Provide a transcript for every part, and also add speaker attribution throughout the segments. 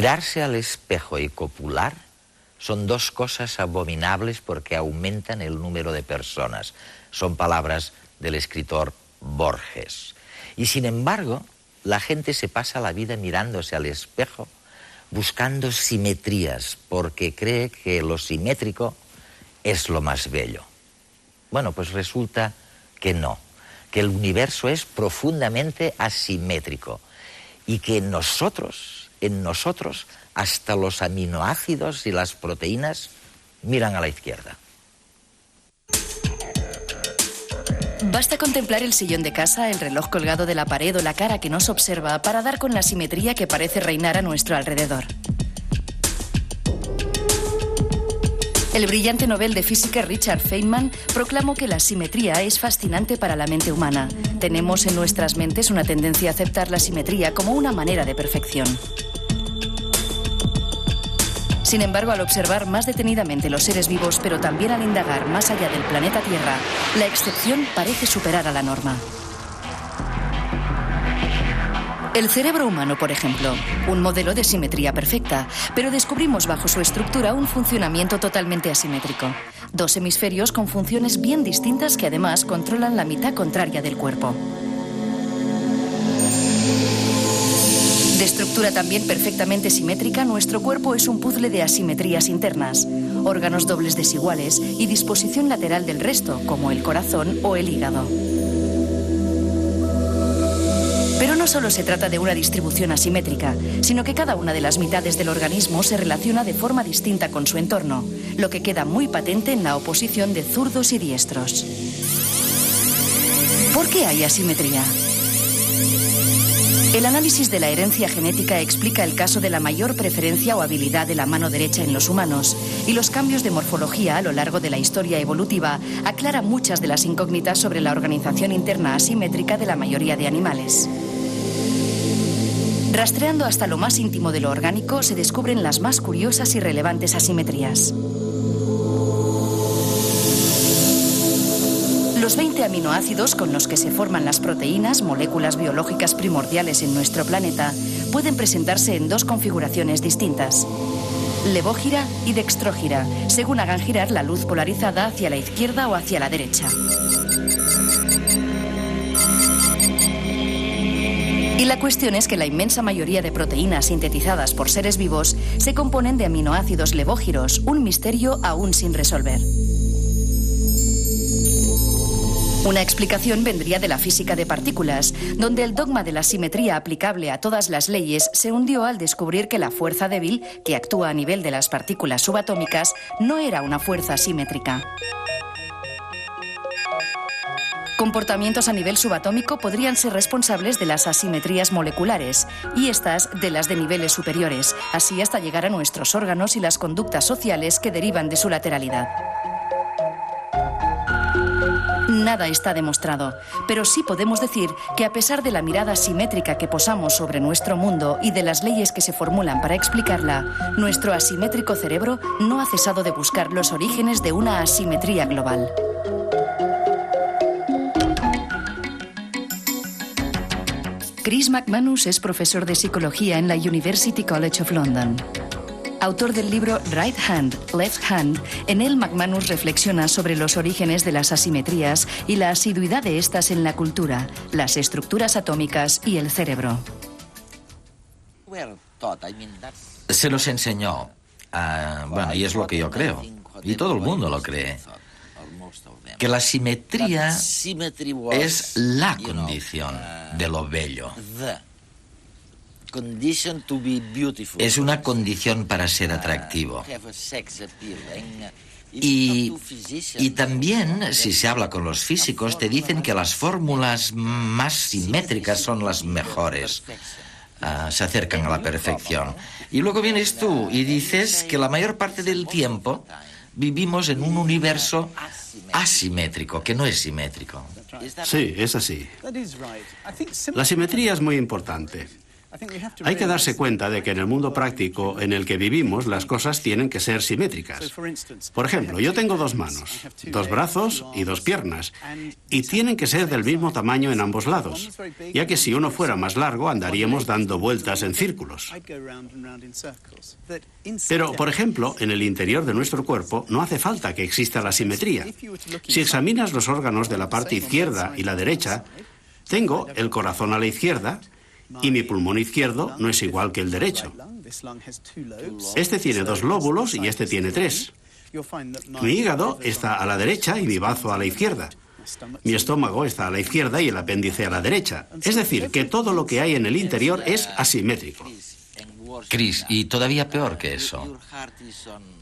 Speaker 1: Mirarse al espejo y copular son dos cosas abominables porque aumentan el número de personas. Son palabras del escritor Borges. Y sin embargo, la gente se pasa la vida mirándose al espejo buscando simetrías porque cree que lo simétrico es lo más bello. Bueno, pues resulta que no, que el universo es profundamente asimétrico y que en nosotros, hasta los aminoácidos y las proteínas miran a la izquierda.
Speaker 2: Basta contemplar el sillón de casa, el reloj colgado de la pared o la cara que nos observa para dar con la simetría que parece reinar a nuestro alrededor. El brillante Nobel de Física Richard Feynman proclamó que la simetría es fascinante para la mente humana. Tenemos en nuestras mentes una tendencia a aceptar la simetría como una manera de perfección. Sin embargo, al observar más detenidamente los seres vivos, pero también al indagar más allá del planeta Tierra, la excepción parece superar a la norma. El cerebro humano, por ejemplo, un modelo de simetría perfecta, pero descubrimos bajo su estructura un funcionamiento totalmente asimétrico. Dos hemisferios con funciones bien distintas que además controlan la mitad contraria del cuerpo. De estructura también perfectamente simétrica, nuestro cuerpo es un puzzle de asimetrías internas, órganos dobles desiguales y disposición lateral del resto, como el corazón o el hígado. Pero no solo se trata de una distribución asimétrica, sino que cada una de las mitades del organismo se relaciona de forma distinta con su entorno, lo que queda muy patente en la oposición de zurdos y diestros. ¿Por qué hay asimetría? El análisis de la herencia genética explica el caso de la mayor preferencia o habilidad de la mano derecha en los humanos, y los cambios de morfología a lo largo de la historia evolutiva aclara muchas de las incógnitas sobre la organización interna asimétrica de la mayoría de animales. Rastreando hasta lo más íntimo de lo orgánico, se descubren las más curiosas y relevantes asimetrías. Los 20 aminoácidos con los que se forman las proteínas, moléculas biológicas primordiales en nuestro planeta, pueden presentarse en dos configuraciones distintas: levógira y dextrógira, según hagan girar la luz polarizada hacia la izquierda o hacia la derecha. Y la cuestión es que la inmensa mayoría de proteínas sintetizadas por seres vivos se componen de aminoácidos levógiros, un misterio aún sin resolver. Una explicación vendría de la física de partículas, donde el dogma de la simetría aplicable a todas las leyes se hundió al descubrir que la fuerza débil, que actúa a nivel de las partículas subatómicas, no era una fuerza simétrica. Comportamientos a nivel subatómico podrían ser responsables de las asimetrías moleculares y estas de las de niveles superiores, así hasta llegar a nuestros órganos y las conductas sociales que derivan de su lateralidad. Nada está demostrado, pero sí podemos decir que a pesar de la mirada simétrica que posamos sobre nuestro mundo y de las leyes que se formulan para explicarla, nuestro asimétrico cerebro no ha cesado de buscar los orígenes de una asimetría global. Chris McManus es profesor de psicología en la University College of London. Autor del libro Right Hand, Left Hand, en él McManus reflexiona sobre los orígenes de las asimetrías y la asiduidad de estas en la cultura, las estructuras atómicas y el cerebro.
Speaker 1: Se los enseñó, bueno, y es lo que yo creo, y todo el mundo lo cree, que la simetría es la condición de lo bello. Es una condición para ser atractivo. Y también, si se habla con los físicos, te dicen que las fórmulas más simétricas son las mejores. Se acercan a la perfección. Y luego vienes tú y dices que la mayor parte del tiempo vivimos en un universo asimétrico, que no es simétrico.
Speaker 3: Sí, es así. La simetría es muy importante. Hay que darse cuenta de que en el mundo práctico en el que vivimos las cosas tienen que ser simétricas. Por ejemplo, yo tengo 2 manos, 2 brazos y 2 piernas, y tienen que ser del mismo tamaño en ambos lados, ya que si uno fuera más largo andaríamos dando vueltas en círculos. Pero, por ejemplo, en el interior de nuestro cuerpo no hace falta que exista la simetría. Si examinas los órganos de la parte izquierda y la derecha, tengo el corazón a la izquierda, y mi pulmón izquierdo no es igual que el derecho. Este tiene 2 lóbulos y este tiene 3. Mi hígado está a la derecha y mi bazo a la izquierda. Mi estómago está a la izquierda y el apéndice a la derecha. Es decir, que todo lo que hay en el interior es asimétrico.
Speaker 1: Chris, y todavía peor que eso.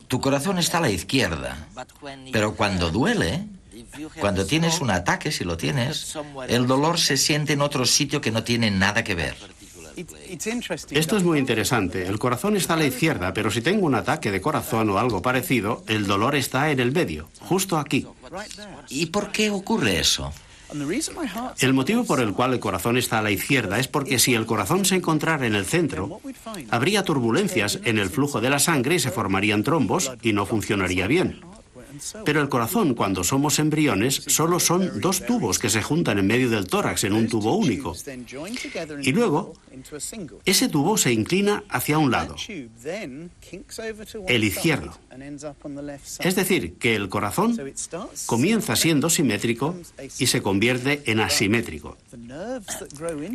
Speaker 1: Tu corazón está a la izquierda, pero cuando duele, cuando tienes un ataque, si lo tienes, el dolor se siente en otro sitio que no tiene nada que ver.
Speaker 3: Esto es muy interesante. El corazón está a la izquierda, pero si tengo un ataque de corazón o algo parecido, el dolor está en el medio, justo aquí.
Speaker 1: ¿Y por qué ocurre eso?
Speaker 3: El motivo por el cual el corazón está a la izquierda es porque si el corazón se encontrara en el centro, habría turbulencias en el flujo de la sangre y se formarían trombos y no funcionaría bien. Pero el corazón, cuando somos embriones, solo son 2 tubos que se juntan en medio del tórax en un tubo único. Y luego, ese tubo se inclina hacia un lado, el izquierdo. Es decir, que el corazón comienza siendo simétrico y se convierte en asimétrico.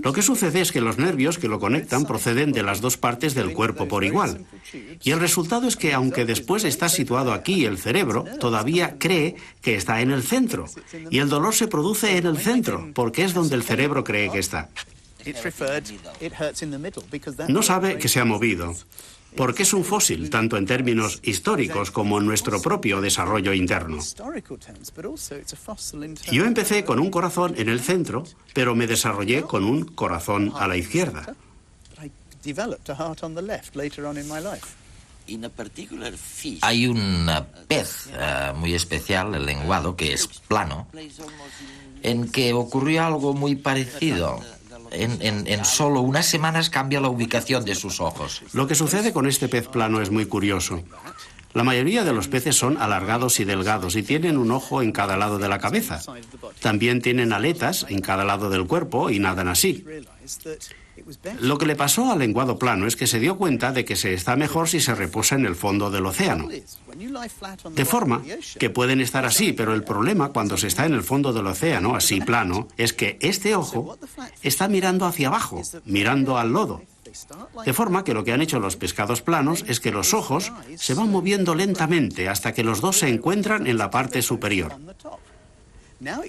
Speaker 3: Lo que sucede es que los nervios que lo conectan proceden de las 2 partes del cuerpo por igual. Y el resultado es que, aunque después está situado aquí el cerebro, todavía cree que está en el centro. Y el dolor se produce en el centro, porque es donde el cerebro cree que está. No sabe que se ha movido, porque es un fósil, tanto en términos históricos como en nuestro propio desarrollo interno. Yo empecé con un corazón en el centro, pero me desarrollé con un corazón a la izquierda.
Speaker 1: Hay un pez muy especial, el lenguado, que es plano, en que ocurrió algo muy parecido. En solo unas semanas cambia la ubicación de sus ojos.
Speaker 3: Lo que sucede con este pez plano es muy curioso. La mayoría de los peces son alargados y delgados y tienen un ojo en cada lado de la cabeza. También tienen aletas en cada lado del cuerpo y nadan así. Lo que le pasó al lenguado plano es que se dio cuenta de que se está mejor si se reposa en el fondo del océano. De forma que pueden estar así, pero el problema cuando se está en el fondo del océano, así plano, es que este ojo está mirando hacia abajo, mirando al lodo. De forma que lo que han hecho los pescados planos es que los ojos se van moviendo lentamente hasta que los 2 se encuentran en la parte superior.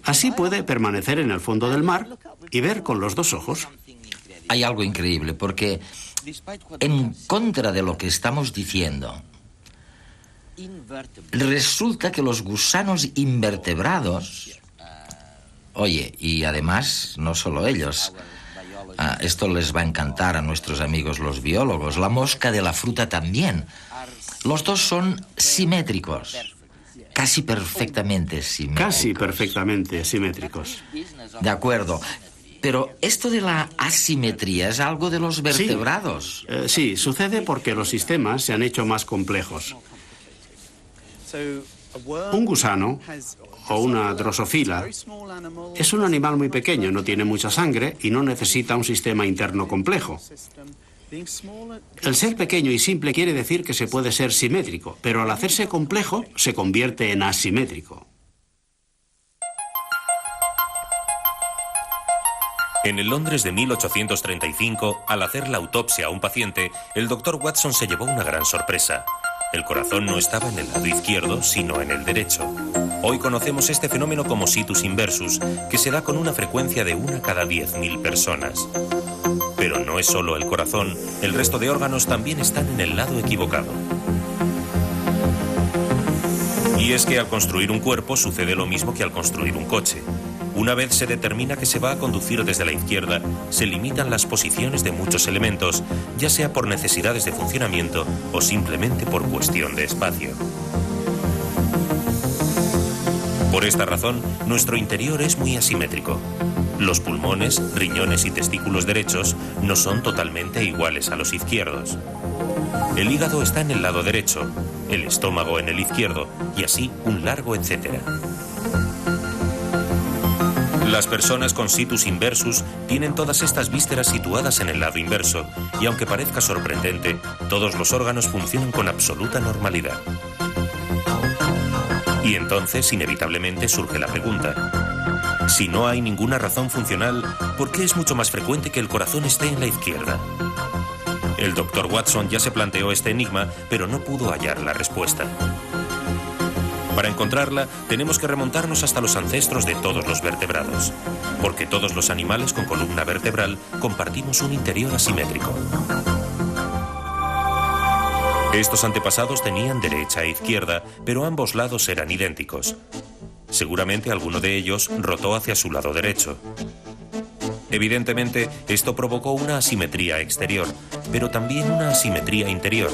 Speaker 3: Así puede permanecer en el fondo del mar y ver con los 2 ojos.
Speaker 1: Hay algo increíble, porque en contra de lo que estamos diciendo, resulta que los gusanos invertebrados, oye, y además no solo ellos, esto les va a encantar a nuestros amigos los biólogos, la mosca de la fruta también, los 2 son simétricos, casi perfectamente simétricos.
Speaker 3: Casi perfectamente simétricos.
Speaker 1: De acuerdo. Pero esto de la asimetría es algo de los vertebrados.
Speaker 3: Sí, sucede porque los sistemas se han hecho más complejos. Un gusano o una drosofila es un animal muy pequeño, no tiene mucha sangre y no necesita un sistema interno complejo. El ser pequeño y simple quiere decir que se puede ser simétrico, pero al hacerse complejo se convierte en asimétrico.
Speaker 4: En el Londres de 1835, al hacer la autopsia a un paciente, el doctor Watson se llevó una gran sorpresa. El corazón no estaba en el lado izquierdo, sino en el derecho. Hoy conocemos este fenómeno como situs inversus, que se da con una frecuencia de 1 cada 10.000 personas. Pero no es solo el corazón, el resto de órganos también están en el lado equivocado. Y es que al construir un cuerpo sucede lo mismo que al construir un coche. Una vez se determina que se va a conducir desde la izquierda, se limitan las posiciones de muchos elementos, ya sea por necesidades de funcionamiento o simplemente por cuestión de espacio. Por esta razón, nuestro interior es muy asimétrico. Los pulmones, riñones y testículos derechos no son totalmente iguales a los izquierdos. El hígado está en el lado derecho, el estómago en el izquierdo y así un largo etcétera. Las personas con situs inversus tienen todas estas vísceras situadas en el lado inverso y aunque parezca sorprendente, todos los órganos funcionan con absoluta normalidad. Y entonces, inevitablemente, surge la pregunta: si no hay ninguna razón funcional, ¿por qué es mucho más frecuente que el corazón esté en la izquierda? El Dr. Watson ya se planteó este enigma, pero no pudo hallar la respuesta. Para encontrarla, tenemos que remontarnos hasta los ancestros de todos los vertebrados, porque todos los animales con columna vertebral compartimos un interior asimétrico. Estos antepasados tenían derecha e izquierda, pero ambos lados eran idénticos. Seguramente alguno de ellos rotó hacia su lado derecho. Evidentemente, esto provocó una asimetría exterior, pero también una asimetría interior,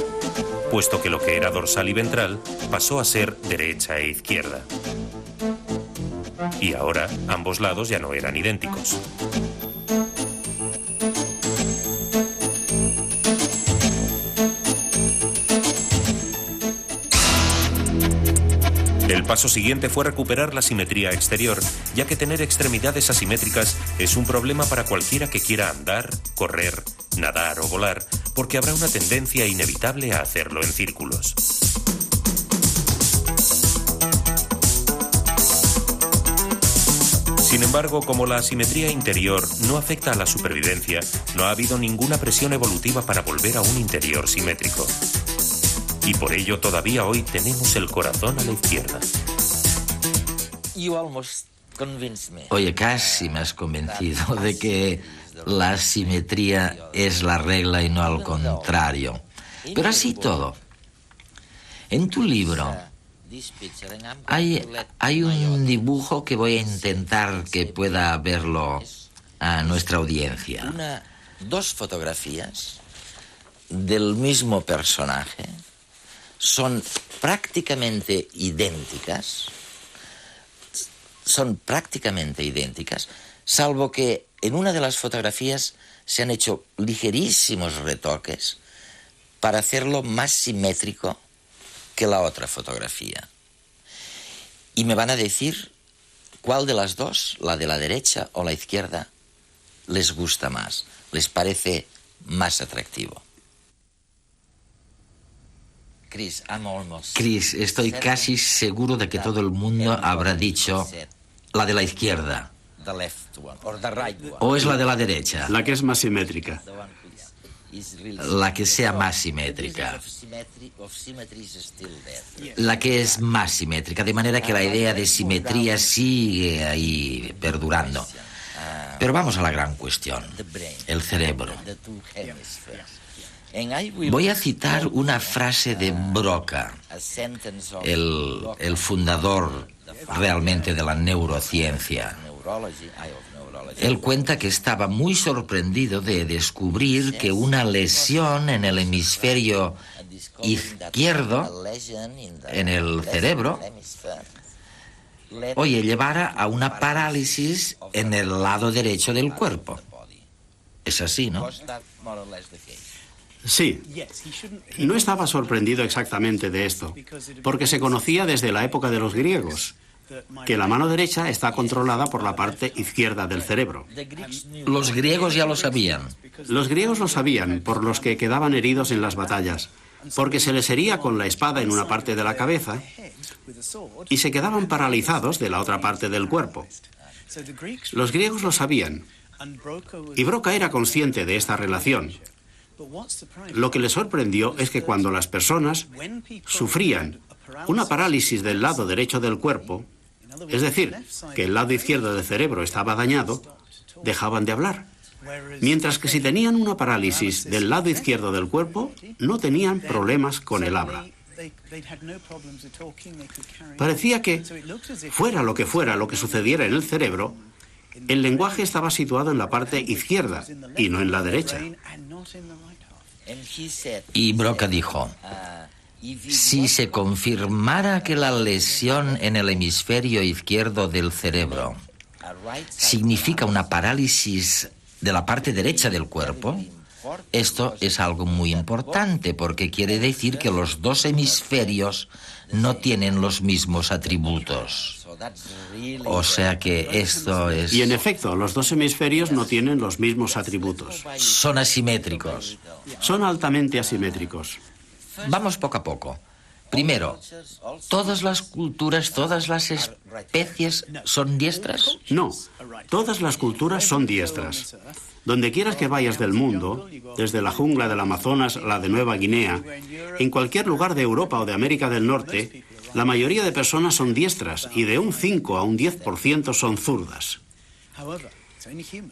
Speaker 4: puesto que lo que era dorsal y ventral pasó a ser derecha e izquierda. Y ahora ambos lados ya no eran idénticos. El paso siguiente fue recuperar la simetría exterior, ya que tener extremidades asimétricas es un problema para cualquiera que quiera andar, correr, nadar o volar, porque habrá una tendencia inevitable a hacerlo en círculos. Sin embargo, como la asimetría interior no afecta a la supervivencia, no ha habido ninguna presión evolutiva para volver a un interior simétrico. Y por ello todavía hoy tenemos el corazón a la izquierda.
Speaker 1: Oye, casi me has convencido de que la simetría es la regla y no al contrario. Pero así todo, en tu libro hay un dibujo que voy a intentar que pueda verlo a nuestra audiencia. Dos fotografías del mismo personaje son prácticamente idénticas. Son prácticamente idénticas, salvo que en una de las fotografías se han hecho ligerísimos retoques para hacerlo más simétrico que la otra fotografía. Y me van a decir cuál de las dos, la de la derecha o la izquierda, les gusta más, les parece más atractivo. Chris, estoy casi seguro de que todo el mundo habrá dicho la de la izquierda. ¿O es la de la derecha?
Speaker 3: La que es más simétrica.
Speaker 1: La que sea más simétrica. La que es más simétrica, de manera que la idea de simetría sigue ahí perdurando. Pero vamos a la gran cuestión, el cerebro. Voy a citar una frase de Broca, el fundador realmente de la neurociencia. Él cuenta que estaba muy sorprendido de descubrir que una lesión en el hemisferio izquierdo, en el cerebro, llevara a una parálisis en el lado derecho del cuerpo. Es así, ¿no?
Speaker 3: Sí, no estaba sorprendido exactamente de esto, porque se conocía desde la época de los griegos, que la mano derecha está controlada por la parte izquierda del cerebro.
Speaker 1: Los griegos ya lo sabían.
Speaker 3: Los griegos lo sabían por los que quedaban heridos en las batallas, porque se les hería con la espada en una parte de la cabeza y se quedaban paralizados de la otra parte del cuerpo. Los griegos lo sabían, y Broca era consciente de esta relación. Lo que le sorprendió es que cuando las personas sufrían una parálisis del lado derecho del cuerpo, es decir, que el lado izquierdo del cerebro estaba dañado, dejaban de hablar. Mientras que si tenían una parálisis del lado izquierdo del cuerpo, no tenían problemas con el habla. Parecía que, fuera lo que sucediera en el cerebro, el lenguaje estaba situado en la parte izquierda y no en la derecha.
Speaker 1: Y Broca dijo, si se confirmara que la lesión en el hemisferio izquierdo del cerebro significa una parálisis de la parte derecha del cuerpo, esto es algo muy importante porque quiere decir que los dos hemisferios no tienen los mismos atributos. O sea que esto es...
Speaker 3: Y en efecto, los dos hemisferios no tienen los mismos atributos.
Speaker 1: Son asimétricos.
Speaker 3: Son altamente asimétricos.
Speaker 1: Vamos poco a poco. Primero, ¿todas las culturas, todas las especies son diestras?
Speaker 3: No, todas las culturas son diestras. Donde quieras que vayas del mundo, desde la jungla del Amazonas a la de Nueva Guinea, en cualquier lugar de Europa o de América del Norte, la mayoría de personas son diestras y de un 5 a un 10% son zurdas.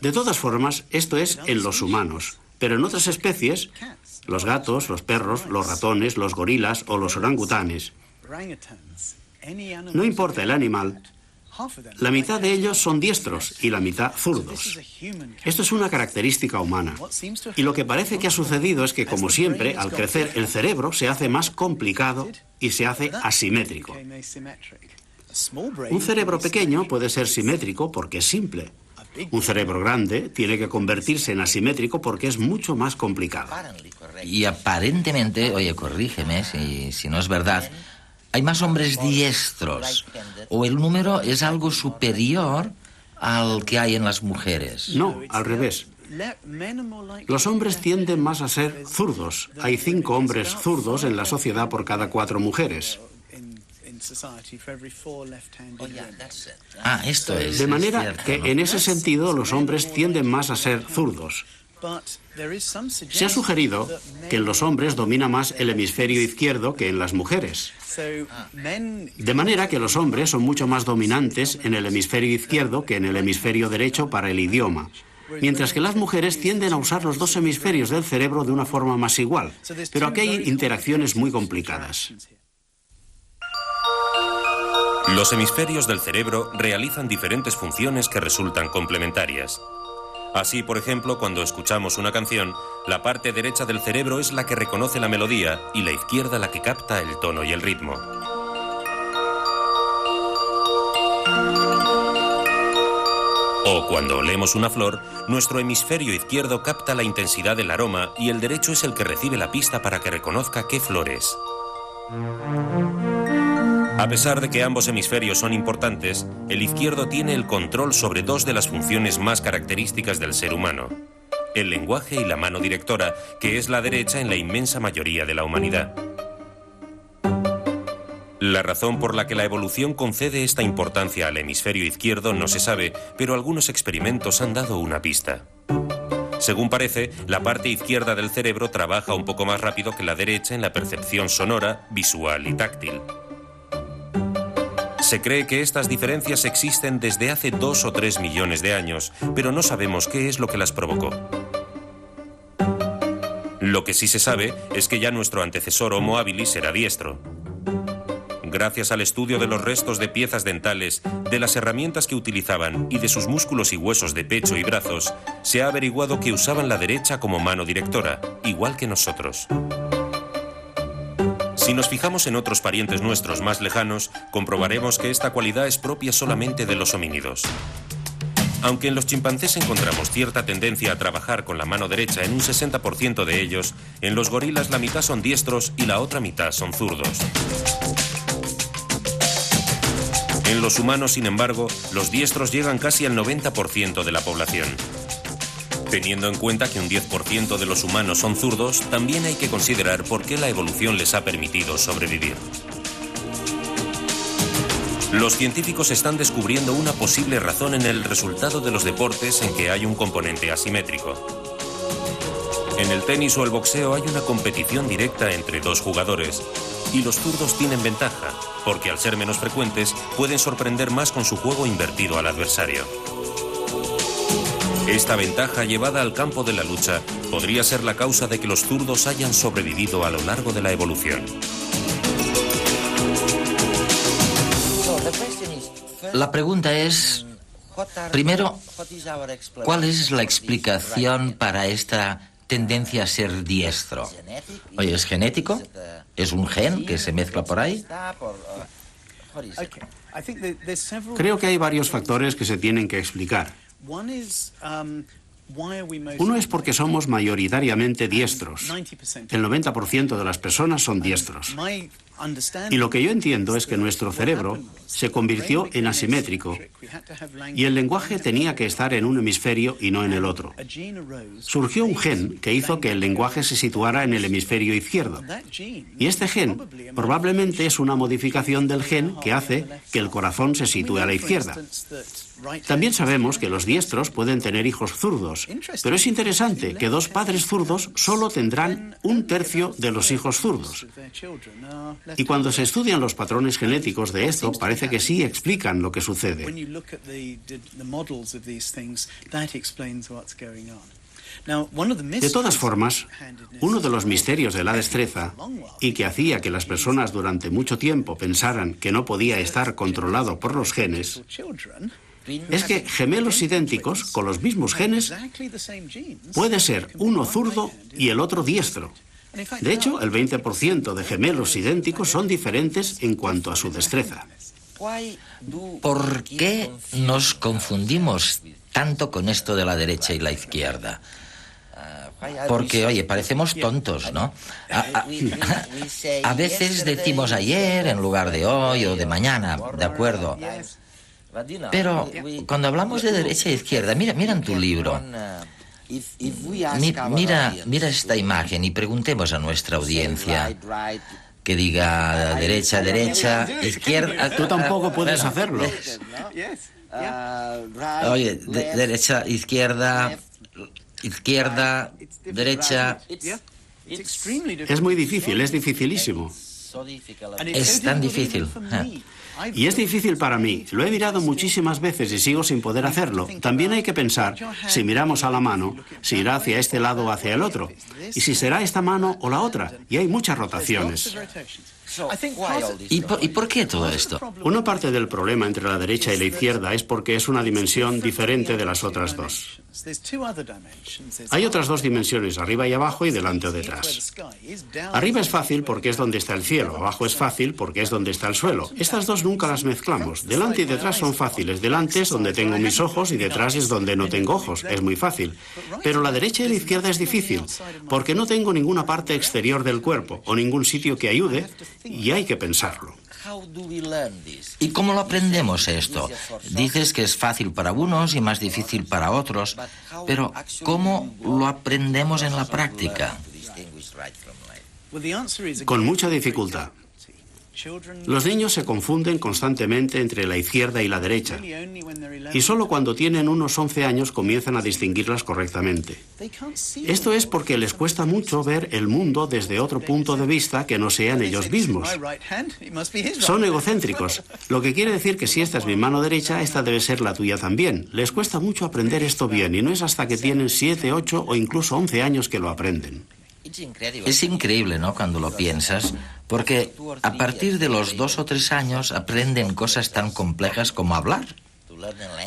Speaker 3: De todas formas, esto es en los humanos, pero en otras especies, los gatos, los perros, los ratones, los gorilas o los orangutanes, no importa el animal, la mitad de ellos son diestros y la mitad zurdos. Esto es una característica humana. Y lo que parece que ha sucedido es que, como siempre, al crecer el cerebro se hace más complicado y se hace asimétrico. Un cerebro pequeño puede ser simétrico porque es simple. Un cerebro grande tiene que convertirse en asimétrico porque es mucho más complicado.
Speaker 1: Y aparentemente, oye, corrígeme si no es verdad, hay más hombres diestros, o el número es algo superior al que hay en las mujeres.
Speaker 3: No, al revés. Los hombres tienden más a ser zurdos. Hay 5 hombres zurdos en la sociedad por cada 4 mujeres.
Speaker 1: Esto es.
Speaker 3: De manera
Speaker 1: cierto,
Speaker 3: que
Speaker 1: ¿no?
Speaker 3: en ese sentido los hombres tienden más a ser zurdos. Se ha sugerido que en los hombres domina más el hemisferio izquierdo que en las mujeres. De manera que los hombres son mucho más dominantes en el hemisferio izquierdo que en el hemisferio derecho para el idioma, mientras que las mujeres tienden a usar los dos hemisferios del cerebro de una forma más igual. Pero aquí hay interacciones muy complicadas.
Speaker 4: Los hemisferios del cerebro realizan diferentes funciones que resultan complementarias. Así, por ejemplo, cuando escuchamos una canción, la parte derecha del cerebro es la que reconoce la melodía y la izquierda la que capta el tono y el ritmo. O cuando olemos una flor, nuestro hemisferio izquierdo capta la intensidad del aroma y el derecho es el que recibe la pista para que reconozca qué flor es. A pesar de que ambos hemisferios son importantes, el izquierdo tiene el control sobre 2 de las funciones más características del ser humano: el lenguaje y la mano directora, que es la derecha en la inmensa mayoría de la humanidad. La razón por la que la evolución concede esta importancia al hemisferio izquierdo no se sabe, pero algunos experimentos han dado una pista. Según parece, la parte izquierda del cerebro trabaja un poco más rápido que la derecha en la percepción sonora, visual y táctil. Se cree que estas diferencias existen desde hace 2 o 3 millones de años, pero no sabemos qué es lo que las provocó. Lo que sí se sabe es que ya nuestro antecesor Homo habilis era diestro. Gracias al estudio de los restos de piezas dentales, de las herramientas que utilizaban y de sus músculos y huesos de pecho y brazos, se ha averiguado que usaban la derecha como mano directora, igual que nosotros. Si nos fijamos en otros parientes nuestros más lejanos, comprobaremos que esta cualidad es propia solamente de los homínidos. Aunque en los chimpancés encontramos cierta tendencia a trabajar con la mano derecha en un 60% de ellos, en los gorilas la mitad son diestros y la otra mitad son zurdos. En los humanos, sin embargo, los diestros llegan casi al 90% de la población. Teniendo en cuenta que un 10% de los humanos son zurdos, también hay que considerar por qué la evolución les ha permitido sobrevivir. Los científicos están descubriendo una posible razón en el resultado de los deportes en que hay un componente asimétrico. En el tenis o el boxeo hay una competición directa entre 2 jugadores, y los zurdos tienen ventaja, porque al ser menos frecuentes pueden sorprender más con su juego invertido al adversario. Esta ventaja llevada al campo de la lucha podría ser la causa de que los zurdos hayan sobrevivido a lo largo de la evolución.
Speaker 1: La pregunta es, primero, ¿cuál es la explicación para esta tendencia a ser diestro? Oye, ¿es genético? ¿Es un gen que se mezcla por ahí?
Speaker 3: Creo que hay varios factores que se tienen que explicar. Uno es porque somos mayoritariamente diestros. El 90% de las personas son diestros. Y lo que yo entiendo es que nuestro cerebro se convirtió en asimétrico y el lenguaje tenía que estar en un hemisferio y no en el otro. Surgió un gen que hizo que el lenguaje se situara en el hemisferio izquierdo. Y este gen probablemente es una modificación del gen que hace que el corazón se sitúe a la izquierda. También sabemos que los diestros pueden tener hijos zurdos, pero es interesante que dos padres zurdos solo tendrán 1/3 de los hijos zurdos. Y cuando se estudian los patrones genéticos de esto, parece que sí explican lo que sucede. De todas formas, uno de los misterios de la destreza, y que hacía que las personas durante mucho tiempo pensaran que no podía estar controlado por los genes, es que gemelos idénticos con los mismos genes puede ser uno zurdo y el otro diestro. De hecho, el 20% de gemelos idénticos son diferentes en cuanto a su destreza.
Speaker 1: ¿Por qué nos confundimos tanto con esto de la derecha y la izquierda? Porque, oye, parecemos tontos, ¿no? A veces decimos ayer en lugar de hoy o de mañana, ¿de acuerdo? Pero cuando hablamos de derecha e izquierda, mira en tu libro. Mira esta imagen y preguntemos a nuestra audiencia que diga derecha, derecha, izquierda.
Speaker 3: Tú tampoco puedes hacerlo.
Speaker 1: Oye, derecha, izquierda, izquierda, derecha.
Speaker 3: Es muy difícil, es dificilísimo.
Speaker 1: Es tan difícil.
Speaker 3: Y es difícil para mí. Lo he mirado muchísimas veces y sigo sin poder hacerlo. También hay que pensar, si miramos a la mano, si irá hacia este lado o hacia el otro. Y si será esta mano o la otra. Y hay muchas rotaciones.
Speaker 1: ¿Y por qué todo esto?
Speaker 3: Una parte del problema entre la derecha y la izquierda es porque es una dimensión diferente de las otras dos. Hay otras dos dimensiones, arriba y abajo y delante o detrás. Arriba es fácil porque es donde está el cielo, abajo es fácil porque es donde está el suelo. Estas dos nunca las mezclamos. Delante y detrás son fáciles. Delante es donde tengo mis ojos y detrás es donde no tengo ojos. Es muy fácil. Pero la derecha y la izquierda es difícil porque no tengo ninguna parte exterior del cuerpo o ningún sitio que ayude y hay que pensarlo.
Speaker 1: ¿Y cómo lo aprendemos esto? Dices que es fácil para unos y más difícil para otros, pero ¿cómo lo aprendemos en la práctica?
Speaker 3: Con mucha dificultad. Los niños se confunden constantemente entre la izquierda y la derecha, y solo cuando tienen unos 11 años comienzan a distinguirlas correctamente. Esto es porque les cuesta mucho ver el mundo desde otro punto de vista que no sean ellos mismos. Son egocéntricos, lo que quiere decir que si esta es mi mano derecha, esta debe ser la tuya también. Les cuesta mucho aprender esto bien, y no es hasta que tienen 7, 8 o incluso 11 años que lo aprenden.
Speaker 1: Es increíble, ¿no?, cuando lo piensas, porque a partir de los 2 o 3 años aprenden cosas tan complejas como hablar.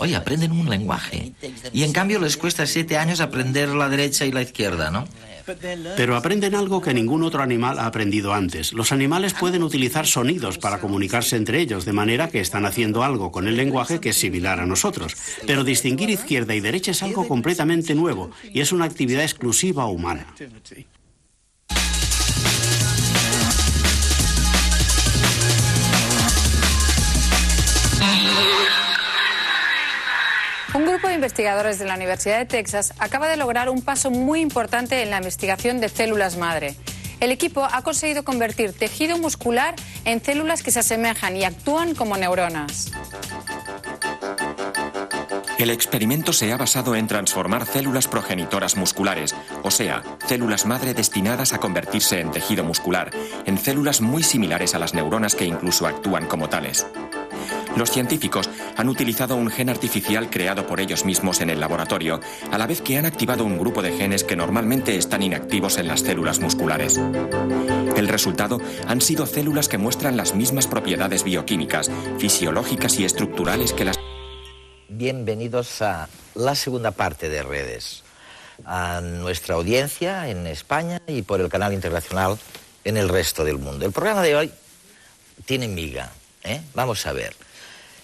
Speaker 1: Oye, aprenden un lenguaje. Y en cambio les cuesta 7 años aprender la derecha y la izquierda, ¿no?
Speaker 3: Pero aprenden algo que ningún otro animal ha aprendido antes. Los animales pueden utilizar sonidos para comunicarse entre ellos, de manera que están haciendo algo con el lenguaje que es similar a nosotros. Pero distinguir izquierda y derecha es algo completamente nuevo y es una actividad exclusiva humana.
Speaker 5: Un grupo de investigadores de la Universidad de Texas acaba de lograr un paso muy importante en la investigación de células madre. El equipo ha conseguido convertir tejido muscular en células que se asemejan y actúan como neuronas.
Speaker 6: El experimento se ha basado en transformar células progenitoras musculares, o sea, células madre destinadas a convertirse en tejido muscular, en células muy similares a las neuronas que incluso actúan como tales. Los científicos han utilizado un gen artificial creado por ellos mismos en el laboratorio, a la vez que han activado un grupo de genes que normalmente están inactivos en las células musculares. El resultado han sido células que muestran las mismas propiedades bioquímicas, fisiológicas y estructurales que las...
Speaker 1: Bienvenidos a la segunda parte de Redes, a nuestra audiencia en España y por el canal internacional en el resto del mundo. El programa de hoy tiene miga Vamos a ver.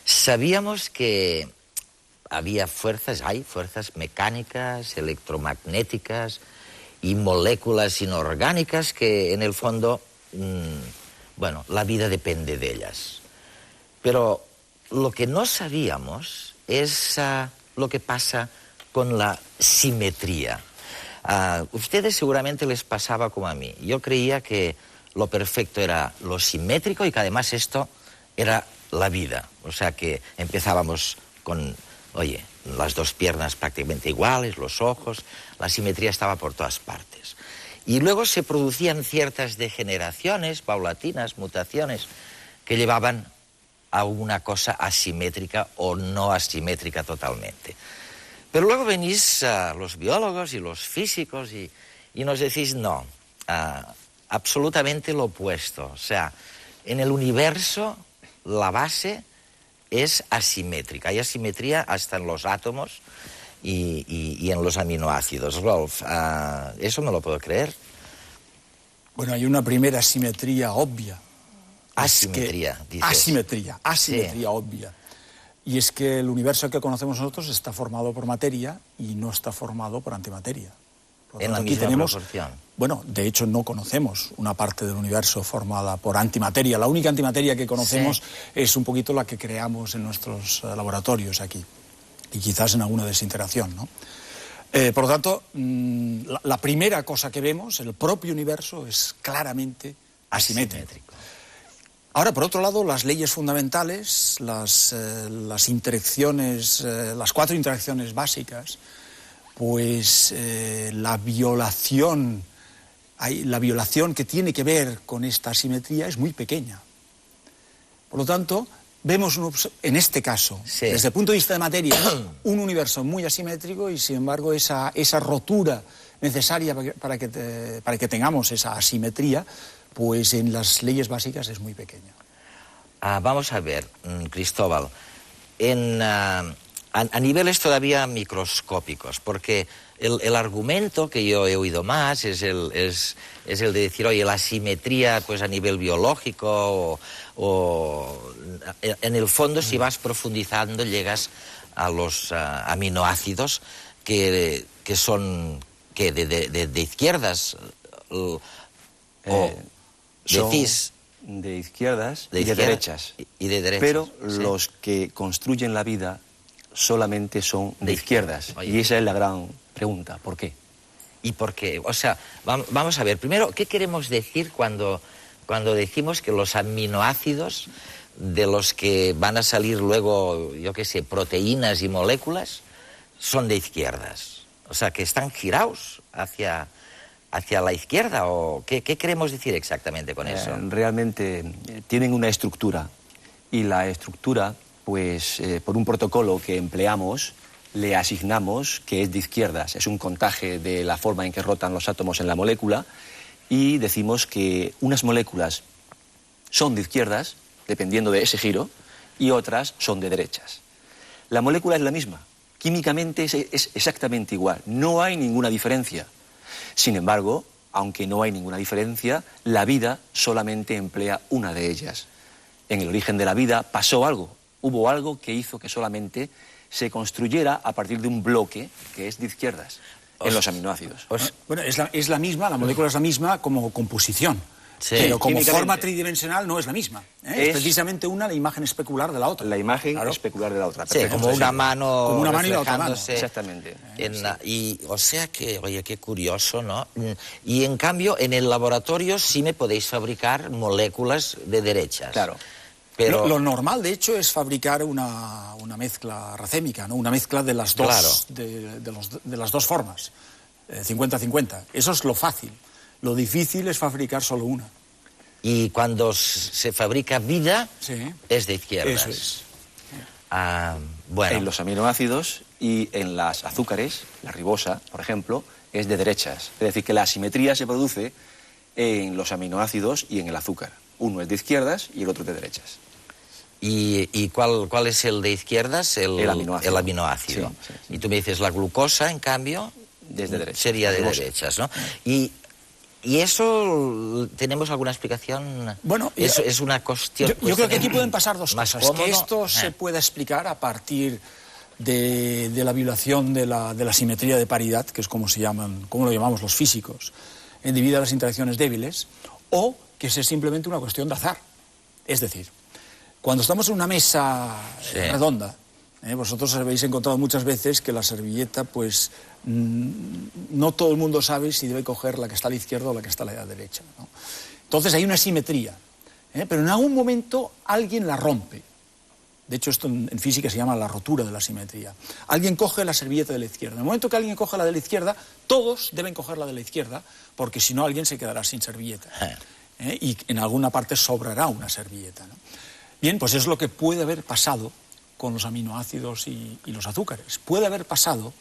Speaker 1: Sabíamos que había fuerzas, hay fuerzas mecánicas, electromagnéticas y moléculas inorgánicas que en el fondo, bueno, la vida depende de ellas. Pero lo que no sabíamos es lo que pasa con la simetría. A ustedes seguramente les pasaba como a mí. Yo creía que lo perfecto era lo simétrico y que además esto era la vida. O sea que empezábamos con, oye, las dos piernas prácticamente iguales, los ojos, la simetría estaba por todas partes. Y luego se producían ciertas degeneraciones paulatinas, mutaciones, que llevaban a una cosa asimétrica o no asimétrica totalmente. Pero luego venís los biólogos y los físicos y nos decís no, absolutamente lo opuesto. O sea, en el universo la base es asimétrica. Hay asimetría hasta en los átomos y en los aminoácidos. Rolf, ¿eso me lo puedo creer?
Speaker 7: Bueno, hay una primera simetría obvia.
Speaker 1: Asimetría, dices.
Speaker 7: Asimetría
Speaker 1: Sí.
Speaker 7: obvia. Y es que el universo que conocemos nosotros está formado por materia y no está formado por antimateria. Por lo
Speaker 1: En la
Speaker 7: tanto,
Speaker 1: misma proporción.
Speaker 7: Bueno, de hecho no conocemos una parte del universo formada por antimateria. La única antimateria que conocemos es un poquito la que creamos en nuestros laboratorios aquí. Y quizás en alguna desintegración, ¿no? Por lo tanto, la primera cosa que vemos, el propio universo, es claramente asimétrico. Ahora, por otro lado, las leyes fundamentales, las interacciones, las 4 interacciones básicas, pues la violación que tiene que ver con esta asimetría es muy pequeña. Por lo tanto, vemos, en este caso, desde el punto de vista de materia, un universo muy asimétrico y, sin embargo, esa rotura necesaria para que tengamos esa asimetría, pues en las leyes básicas es muy pequeña.
Speaker 1: Vamos a ver, Cristóbal, a niveles todavía microscópicos, porque el argumento que yo he oído más es el de decir, oye, la simetría pues a nivel biológico o en el fondo si vas profundizando llegas a los aminoácidos que son de izquierdas
Speaker 8: decís de izquierdas y de derechas.
Speaker 1: Y de derechas.
Speaker 8: Pero los que construyen la vida solamente son de izquierdas. Y esa es la gran pregunta. ¿Por qué?
Speaker 1: ¿Y por qué? O sea, vamos a ver. Primero, ¿qué queremos decir cuando decimos que los aminoácidos de los que van a salir luego, yo qué sé, proteínas y moléculas, son de izquierdas? O sea, que están girados hacia la izquierda, o ¿qué queremos decir exactamente con eso?
Speaker 8: Realmente tienen una estructura, y la estructura, pues por un protocolo que empleamos, le asignamos que es de izquierdas. Es un contaje de la forma en que rotan los átomos en la molécula, y decimos que unas moléculas son de izquierdas, dependiendo de ese giro, y otras son de derechas. La molécula es la misma, químicamente es exactamente igual, no hay ninguna diferencia. Sin embargo, aunque no hay ninguna diferencia, la vida solamente emplea una de ellas. En el origen de la vida pasó algo, hubo algo que hizo que solamente se construyera a partir de un bloque que es de izquierdas, en los aminoácidos.
Speaker 7: Bueno, es la misma, la molécula es la misma como composición.
Speaker 1: Sí,
Speaker 7: pero como forma tridimensional no es la misma. Es precisamente la imagen especular de la otra.
Speaker 8: La imagen especular de la otra.
Speaker 1: Sí, como una mano.
Speaker 7: Como una mano y la otra mano.
Speaker 8: Exactamente.
Speaker 1: O sea que, oye, qué curioso, ¿no? Y en cambio, en el laboratorio sí me podéis fabricar moléculas de derechas.
Speaker 8: Claro.
Speaker 7: Pero lo normal, de hecho, es fabricar una mezcla racémica, ¿no? Una mezcla de las dos, de las dos formas, 50-50. Eso es lo fácil. Lo difícil es fabricar solo una.
Speaker 1: Y cuando se fabrica vida, es de izquierdas.
Speaker 7: Eso es.
Speaker 1: Bueno.
Speaker 8: En los aminoácidos y en las azúcares, la ribosa, por ejemplo, es de derechas. Es decir, que la asimetría se produce en los aminoácidos y en el azúcar. Uno es de izquierdas y el otro de derechas.
Speaker 1: ¿Y cuál es el de izquierdas? El aminoácido.
Speaker 8: Sí.
Speaker 1: Y tú me dices, la glucosa, en cambio,
Speaker 8: desde derechas.
Speaker 1: sería de derechas, ¿no? Y ¿Y eso tenemos alguna explicación?
Speaker 7: Bueno,
Speaker 1: es una cuestión...
Speaker 7: Yo creo que aquí pueden pasar dos cosas.
Speaker 1: Cómodo.
Speaker 7: Que esto se puede explicar a partir de la violación de la simetría de paridad, que es como lo llamamos los físicos, debido a las interacciones débiles, o que sea simplemente una cuestión de azar. Es decir, cuando estamos en una mesa redonda, vosotros habéis encontrado muchas veces que la servilleta, pues, no todo el mundo sabe si debe coger la que está a la izquierda o la que está a la derecha, ¿no? Entonces hay una simetría, pero en algún momento alguien la rompe. De hecho, esto en física se llama la rotura de la simetría. Alguien coge la servilleta de la izquierda. En el momento que alguien coge la de la izquierda, todos deben coger la de la izquierda, porque si no alguien se quedará sin servilleta. Y en alguna parte sobrará una servilleta, ¿no? Bien, pues es lo que puede haber pasado con los aminoácidos y los azúcares. Puede haber pasado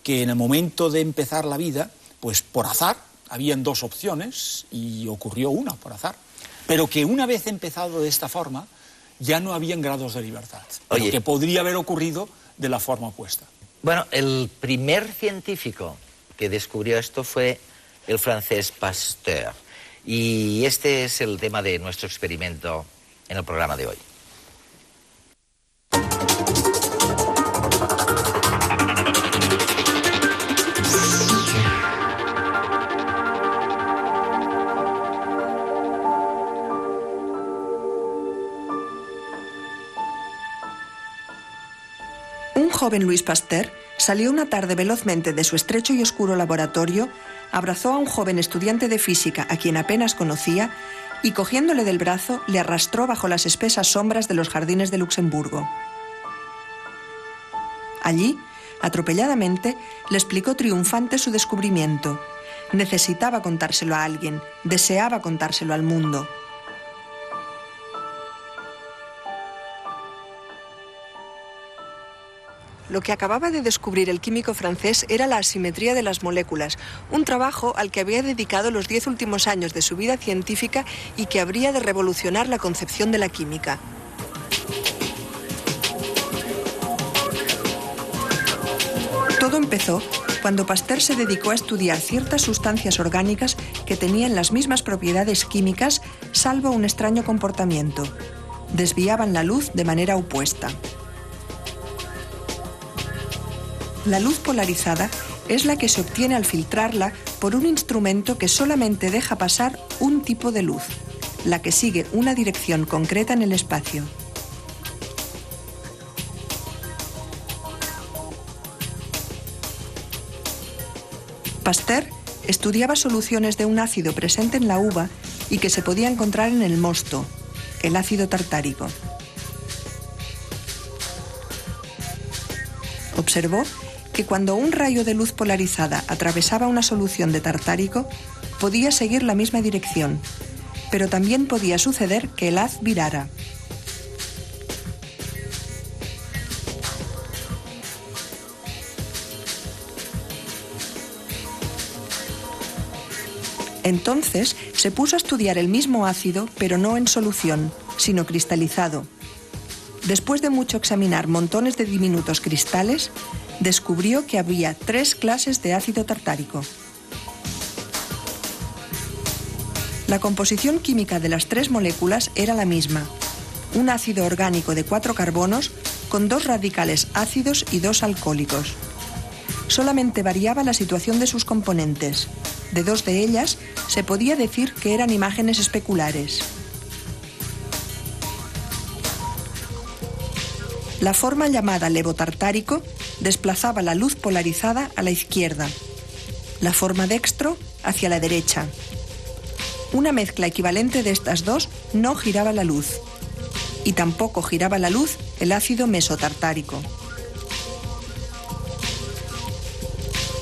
Speaker 7: que en el momento de empezar la vida, pues por azar, habían dos opciones y ocurrió una por azar. Pero que una vez empezado de esta forma, ya no habían grados de libertad. Pero que podría haber ocurrido de la forma opuesta.
Speaker 1: Bueno, el primer científico que descubrió esto fue el francés Pasteur. Y este es el tema de nuestro experimento en el programa de hoy.
Speaker 9: Un joven Louis Pasteur salió una tarde velozmente de su estrecho y oscuro laboratorio, abrazó a un joven estudiante de física a quien apenas conocía y, cogiéndole del brazo, le arrastró bajo las espesas sombras de los jardines de Luxemburgo. Allí, atropelladamente, le explicó triunfante su descubrimiento. Necesitaba contárselo a alguien, deseaba contárselo al mundo. Lo que acababa de descubrir el químico francés era la asimetría de las moléculas, un trabajo al que había dedicado los 10 últimos años de su vida científica y que habría de revolucionar la concepción de la química. Todo empezó cuando Pasteur se dedicó a estudiar ciertas sustancias orgánicas que tenían las mismas propiedades químicas, salvo un extraño comportamiento. Desviaban la luz de manera opuesta. La luz polarizada es la que se obtiene al filtrarla por un instrumento que solamente deja pasar un tipo de luz, la que sigue una dirección concreta en el espacio. Pasteur estudiaba soluciones de un ácido presente en la uva y que se podía encontrar en el mosto, el ácido tartárico. Observó que cuando un rayo de luz polarizada atravesaba una solución de tartárico, podía seguir la misma dirección, pero también podía suceder que el haz virara. Entonces se puso a estudiar el mismo ácido, pero no en solución, sino cristalizado. Después de mucho examinar montones de diminutos cristales, descubrió que había 3 clases de ácido tartárico. La composición química de las 3 moléculas era la misma: un ácido orgánico de 4 carbonos con 2 radicales ácidos y 2 alcohólicos. Solamente variaba la situación de sus componentes. De 2 de ellas se podía decir que eran imágenes especulares. La forma llamada levotartárico desplazaba la luz polarizada a la izquierda, la forma dextro hacia la derecha. Una mezcla equivalente de estas dos no giraba la luz, y tampoco giraba la luz el ácido mesotartárico.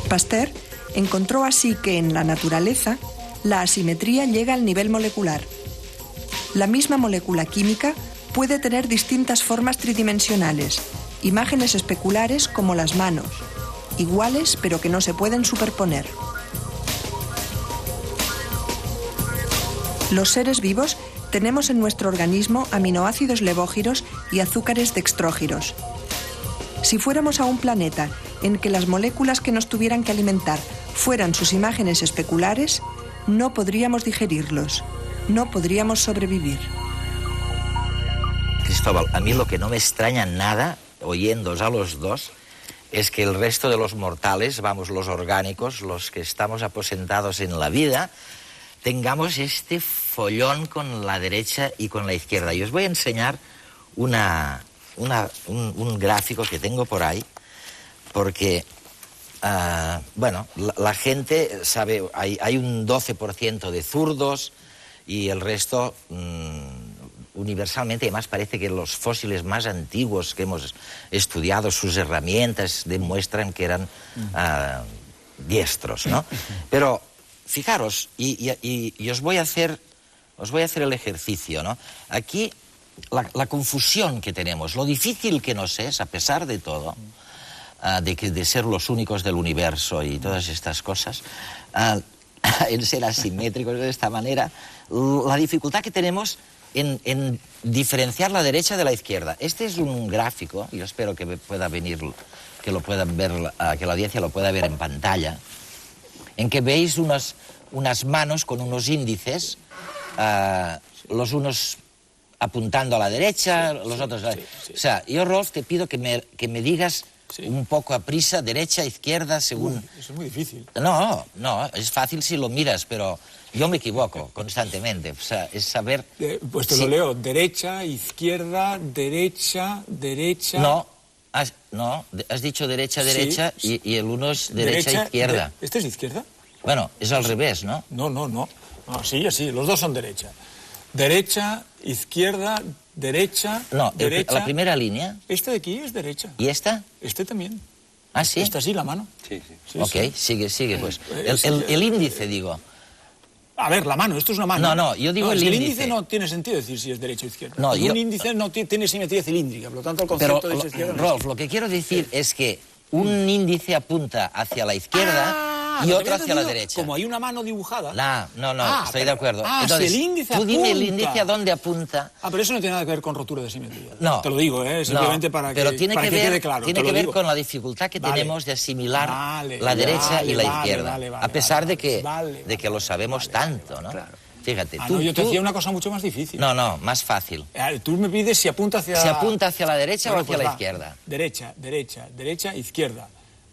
Speaker 9: Pasteur encontró así que en la naturaleza la asimetría llega al nivel molecular. La misma molécula química puede tener distintas formas tridimensionales, imágenes especulares como las manos, iguales pero que no se pueden superponer. Los seres vivos tenemos en nuestro organismo aminoácidos levógiros y azúcares dextrógiros. Si fuéramos a un planeta en que las moléculas que nos tuvieran que alimentar fueran sus imágenes especulares, no podríamos digerirlos, no podríamos sobrevivir.
Speaker 1: Cristóbal, a mí lo que no me extraña nada, oyéndoos a los dos, es que el resto de los mortales, vamos, los orgánicos, los que estamos aposentados en la vida, tengamos este follón con la derecha y con la izquierda. Y os voy a enseñar un gráfico que tengo por ahí, porque, bueno, la gente sabe, hay un 12% de zurdos y el resto, universalmente, además parece que los fósiles más antiguos que hemos estudiado, sus herramientas demuestran que eran diestros, ¿no? Pero fijaros, y os voy a hacer el ejercicio, ¿no? Aquí la confusión que tenemos, lo difícil que nos es, a pesar de todo, de ser los únicos del universo y todas estas cosas, en ser asimétricos de esta manera, la dificultad que tenemos en diferenciar la derecha de la izquierda. Este es un gráfico, yo espero que pueda venir, que lo puedan ver, que la audiencia lo pueda ver en pantalla, en que veis unas manos con unos índices, los unos apuntando a la derecha, los otros... O sea, yo, Rolf, te pido que me digas un poco a prisa, derecha, izquierda, según...
Speaker 7: Eso es muy difícil.
Speaker 1: No, es fácil si lo miras, pero yo me equivoco constantemente. O sea, es saber...
Speaker 7: Pues te lo leo, derecha, izquierda, derecha, derecha...
Speaker 1: No, has dicho derecha, derecha, y el uno es derecha, izquierda.
Speaker 7: ¿Este es izquierda?
Speaker 1: Bueno, es al revés, ¿no?
Speaker 7: No, así, los dos son derecha. Derecha, izquierda, derecha,
Speaker 1: no,
Speaker 7: derecha...
Speaker 1: la primera línea.
Speaker 7: Este de aquí es derecha.
Speaker 1: ¿Y esta?
Speaker 7: Este también.
Speaker 1: ¿Ah, sí?
Speaker 7: Esta sí, la mano.
Speaker 8: Sí.
Speaker 1: Ok, sigue, pues. El índice, digo.
Speaker 7: A ver, la mano, esto es una mano.
Speaker 1: No, yo digo el índice.
Speaker 7: El índice no tiene sentido decir si es derecha o izquierda.
Speaker 1: No,
Speaker 7: un índice no tiene simetría cilíndrica, por lo tanto el concepto de derecha izquierda...
Speaker 1: Rolf, lo que quiero decir es que un índice apunta hacia la izquierda y otro hacia la derecha.
Speaker 7: Como hay una mano dibujada...
Speaker 1: No, estoy de acuerdo. Entonces,
Speaker 7: si el índice
Speaker 1: tú dime
Speaker 7: apunta.
Speaker 1: el índice a dónde apunta.
Speaker 7: Pero eso no tiene nada que ver con rotura de simetría.
Speaker 1: No.
Speaker 7: Te lo digo, simplemente para que quede claro.
Speaker 1: Tiene que ver con la dificultad que tenemos de asimilar la derecha y la izquierda. A pesar de que lo sabemos tanto, ¿no? Claro. Fíjate,
Speaker 7: yo te decía una cosa mucho más difícil.
Speaker 1: No, más fácil.
Speaker 7: Tú me pides si apunta hacia...
Speaker 1: ¿Si apunta hacia la derecha o hacia la izquierda?
Speaker 7: Derecha, izquierda.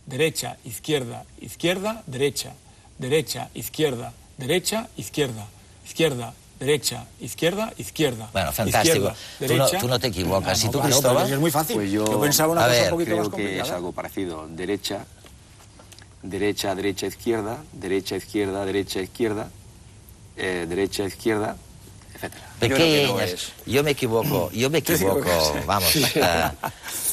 Speaker 7: Derecha, izquierda, izquierda, derecha. Derecha, izquierda, derecha, izquierda. Izquierda, derecha, izquierda, izquierda.
Speaker 1: Bueno, fantástico.
Speaker 7: Derecha,
Speaker 1: tú no te equivocas. ¿Y tú,
Speaker 7: claro,
Speaker 1: Cristóbal?
Speaker 7: Es muy fácil.
Speaker 8: Pues yo
Speaker 7: pensaba una cosa un poquito más complicada.
Speaker 8: Creo que es algo parecido. Derecha, derecha, derecha, izquierda, derecha, izquierda, derecha, izquierda, derecha, izquierda, etcétera.
Speaker 1: Pequeñas. Yo me equivoco, vamos,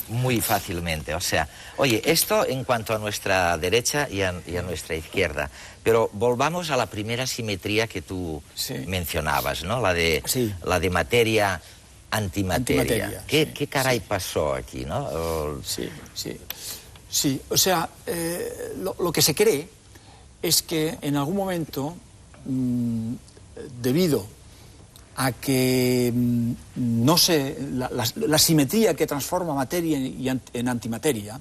Speaker 1: muy fácilmente. O sea, oye, esto en cuanto a nuestra derecha y a nuestra izquierda. Pero volvamos a la primera simetría que tú mencionabas, ¿no? La de materia, antimateria. ¿Qué caray pasó aquí, no?
Speaker 7: Sí, o sea, lo que se cree es que en algún momento, debido a que la simetría que transforma materia en antimateria,